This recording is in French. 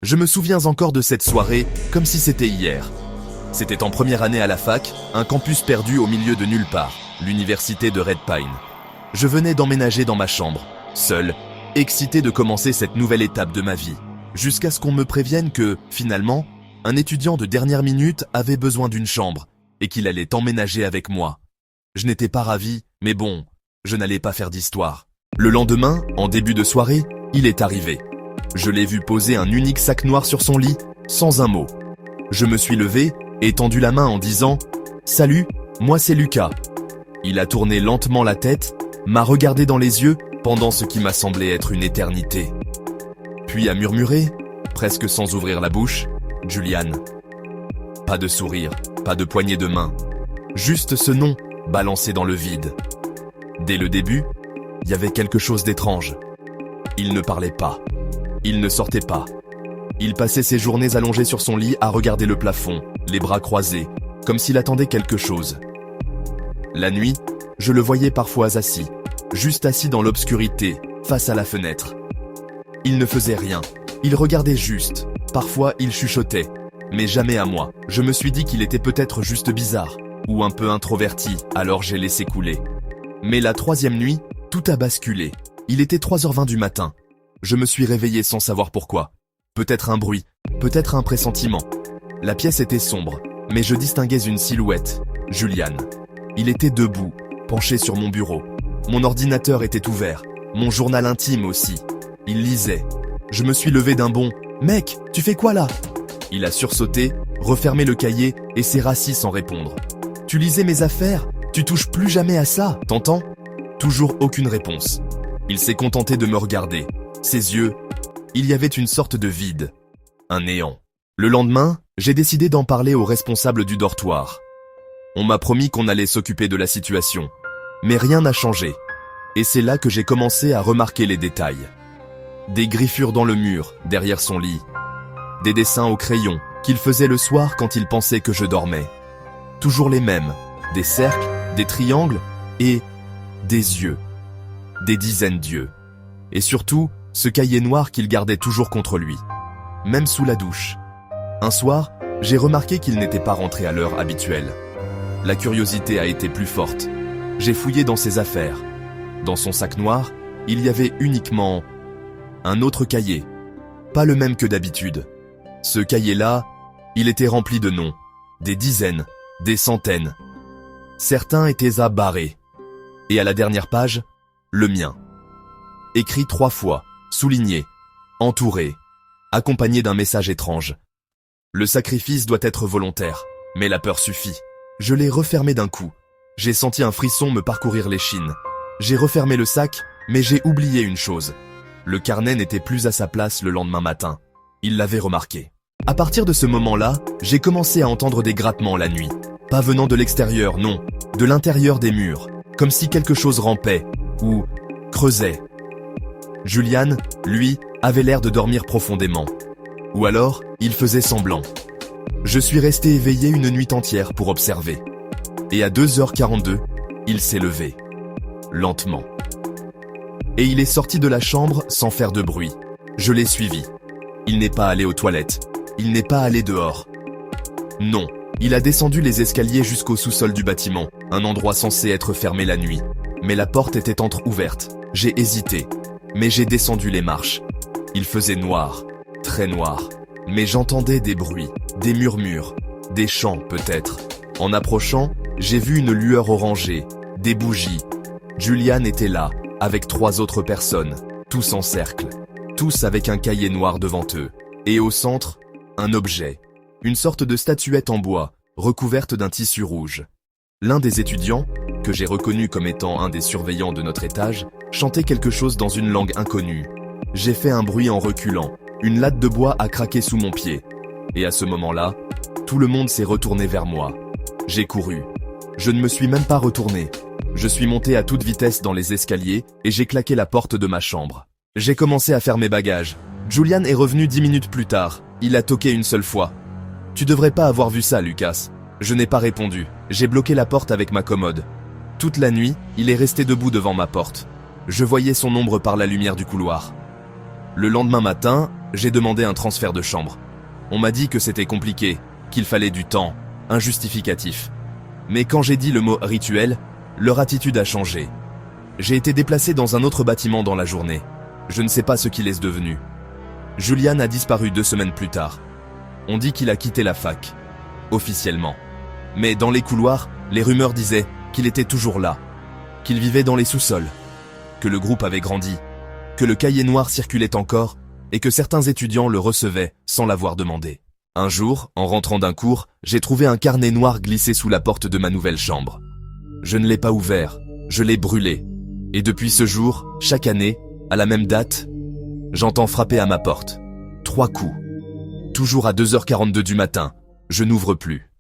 Je me souviens encore de cette soirée comme si c'était hier. C'était en première année à la fac, un campus perdu au milieu de nulle part, l'université de Red Pine. Je venais d'emménager dans ma chambre, seul, excité de commencer cette nouvelle étape de ma vie, jusqu'à ce qu'on me prévienne que, finalement, un étudiant de dernière minute avait besoin d'une chambre et qu'il allait emménager avec moi. Je n'étais pas ravi, mais bon, je n'allais pas faire d'histoire. Le lendemain, en début de soirée, il est arrivé. Je l'ai vu poser un unique sac noir sur son lit, sans un mot. Je me suis levé et tendu la main en disant « Salut, moi c'est Lucas ». Il a tourné lentement la tête, m'a regardé dans les yeux pendant ce qui m'a semblé être une éternité. Puis a murmuré, presque sans ouvrir la bouche, « Julian ». Pas de sourire, pas de poignée de main. Juste ce nom, balancé dans le vide. Dès le début, il y avait quelque chose d'étrange. Il ne parlait pas. Il ne sortait pas. Il passait ses journées allongé sur son lit à regarder le plafond, les bras croisés, comme s'il attendait quelque chose. La nuit, je le voyais parfois assis, juste assis dans l'obscurité, face à la fenêtre. Il ne faisait rien. Il regardait juste. Parfois, il chuchotait. Mais jamais à moi. Je me suis dit qu'il était peut-être juste bizarre, ou un peu introverti, alors j'ai laissé couler. Mais la troisième nuit, tout a basculé. Il était 3h20 du matin. Je me suis réveillé sans savoir pourquoi. Peut-être un bruit, peut-être un pressentiment. La pièce était sombre, mais je distinguais une silhouette, Julian. Il était debout, penché sur mon bureau. Mon ordinateur était ouvert, mon journal intime aussi. Il lisait. Je me suis levé d'un bond. « Mec, tu fais quoi là ?» Il a sursauté, refermé le cahier et s'est rassis sans répondre. « Tu lisais mes affaires ? Tu touches plus jamais à ça, t'entends ?» Toujours aucune réponse. Il s'est contenté de me regarder. Ses yeux, il y avait une sorte de vide, un néant. Le lendemain, j'ai décidé d'en parler au responsable du dortoir. On m'a promis qu'on allait s'occuper de la situation, mais rien n'a changé. Et c'est là que j'ai commencé à remarquer les détails. Des griffures dans le mur, derrière son lit. Des dessins au crayon qu'il faisait le soir quand il pensait que je dormais. Toujours les mêmes, des cercles, des triangles et des yeux. Des dizaines d'yeux. Et surtout, ce cahier noir qu'il gardait toujours contre lui. Même sous la douche. Un soir, j'ai remarqué qu'il n'était pas rentré à l'heure habituelle. La curiosité a été plus forte. J'ai fouillé dans ses affaires. Dans son sac noir, il y avait uniquement un autre cahier. Pas le même que d'habitude. Ce cahier-là, il était rempli de noms. Des dizaines, des centaines. Certains étaient à barrer. Et à la dernière page, le mien. Écrit 3 fois, souligné, entouré, accompagné d'un message étrange. Le sacrifice doit être volontaire, mais la peur suffit. Je l'ai refermé d'un coup. J'ai senti un frisson me parcourir l'échine. J'ai refermé le sac, mais j'ai oublié une chose. Le carnet n'était plus à sa place le lendemain matin. Il l'avait remarqué. À partir de ce moment-là, j'ai commencé à entendre des grattements la nuit. Pas venant de l'extérieur, non, de l'intérieur des murs, comme si quelque chose rampait, ou creusait. Julian, lui, avait l'air de dormir profondément. Ou alors, il faisait semblant. Je suis resté éveillé une nuit entière pour observer. Et à 2h42, il s'est levé. Lentement. Et il est sorti de la chambre sans faire de bruit. Je l'ai suivi. Il n'est pas allé aux toilettes. Il n'est pas allé dehors. Non, il a descendu les escaliers jusqu'au sous-sol du bâtiment, un endroit censé être fermé la nuit. Mais la porte était entr'ouverte. J'ai hésité. Mais j'ai descendu les marches. Il faisait noir, très noir. Mais j'entendais des bruits, des murmures, des chants peut-être. En approchant, j'ai vu une lueur orangée, des bougies. Julian était là, avec 3 autres personnes, tous en cercle. Tous avec un cahier noir devant eux. Et au centre, un objet. Une sorte de statuette en bois, recouverte d'un tissu rouge. L'un des étudiants, que j'ai reconnu comme étant un des surveillants de notre étage, chantait quelque chose dans une langue inconnue. J'ai fait un bruit en reculant. Une latte de bois a craqué sous mon pied. Et à ce moment-là, tout le monde s'est retourné vers moi. J'ai couru. Je ne me suis même pas retourné. Je suis monté à toute vitesse dans les escaliers et j'ai claqué la porte de ma chambre. J'ai commencé à faire mes bagages. Julian est revenu 10 minutes plus tard. Il a toqué une seule fois. « Tu devrais pas avoir vu ça, Lucas. » Je n'ai pas répondu. J'ai bloqué la porte avec ma commode. Toute la nuit, il est resté debout devant ma porte. Je voyais son ombre par la lumière du couloir. Le lendemain matin, J'ai demandé un transfert de chambre. On m'a dit que c'était compliqué, qu'il fallait du temps, un justificatif. Mais quand j'ai dit le mot rituel, leur attitude a changé. J'ai été déplacé dans un autre bâtiment dans la journée. Je ne sais pas ce qu'il est devenu. Julian a disparu 2 semaines plus tard. On dit qu'il a quitté la fac, officiellement. Mais dans les couloirs, les rumeurs disaient qu'il était toujours là, qu'il vivait dans les sous-sols, que le groupe avait grandi, que le cahier noir circulait encore et que certains étudiants le recevaient sans l'avoir demandé. Un jour, en rentrant d'un cours, j'ai trouvé un carnet noir glissé sous la porte de ma nouvelle chambre. Je ne l'ai pas ouvert, je l'ai brûlé. Et depuis ce jour, chaque année, à la même date, j'entends frapper à ma porte. 3 coups. Toujours à 2h42 du matin, je n'ouvre plus.